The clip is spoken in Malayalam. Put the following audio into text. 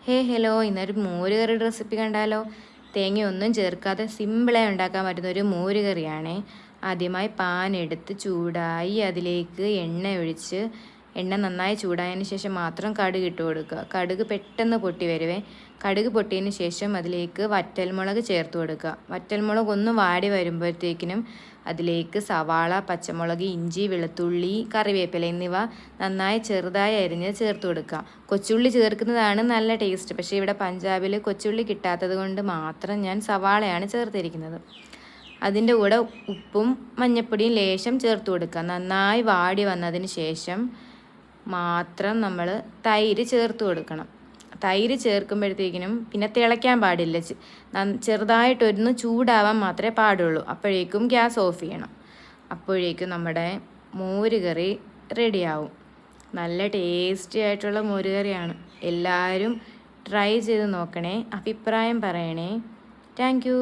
ഹലോ, ഇന്നൊരു മോരുകറിയുടെ റെസിപ്പി കണ്ടാലോ? തേങ്ങയൊന്നും ചേർക്കാതെ സിമ്പിളായി ഉണ്ടാക്കാൻ പറ്റുന്ന ഒരു മോരുകറിയാണേ. ആദ്യമായി പാൻ എടുത്ത് ചൂടായി അതിലേക്ക് എണ്ണ ഒഴിച്ച് എണ്ണ നന്നായി ചൂടായതിന് ശേഷം മാത്രം കടുക് ഇട്ട് കൊടുക്കുക. കടുക് പെട്ടെന്ന് പൊട്ടി വരുവേ. കടുക് പൊട്ടിയതിന് ശേഷം അതിലേക്ക് വറ്റൽമുളക് ചേർത്ത് കൊടുക്കുക. വറ്റൽമുളക് ഒന്ന് വാടി വരുമ്പോഴത്തേക്കിനും അതിലേക്ക് സവാള, പച്ചമുളക്, ഇഞ്ചി, വെളുത്തുള്ളി, കറിവേപ്പില എന്നിവ നന്നായി ചെറുതായി അരിഞ്ഞ് ചേർത്ത് കൊടുക്കുക. കൊച്ചുള്ളി ചേർക്കുന്നതാണ് നല്ല ടേസ്റ്റ്. പക്ഷേ ഇവിടെ പഞ്ചാബിൽ കൊച്ചുള്ളി കിട്ടാത്തത് കൊണ്ട് മാത്രം ഞാൻ സവാളയാണ് ചേർത്തിരിക്കുന്നത്. അതിൻ്റെ കൂടെ ഉപ്പും മഞ്ഞൾപ്പൊടിയും ലേശം ചേർത്ത് കൊടുക്കുക. നന്നായി വാടി വന്നതിന് ശേഷം മാത്രം നമ്മൾ തൈര് ചേർത്ത് കൊടുക്കണം. തൈര് ചേർക്കുമ്പോഴത്തേക്കിനും പിന്നെ തിളയ്ക്കാൻ പാടില്ല. ചെറുതായിട്ടൊന്ന് ചൂടാവാൻ മാത്രമേ പാടുള്ളൂ. അപ്പോഴേക്കും ഗ്യാസ് ഓഫ് ചെയ്യണം. അപ്പോഴേക്കും നമ്മുടെ മോരുകറി റെഡിയാവും. നല്ല ടേസ്റ്റി ആയിട്ടുള്ള മോരുകറിയാണ്. എല്ലാവരും ട്രൈ ചെയ്ത് നോക്കണേ, അഭിപ്രായം പറയണേ. Thank you.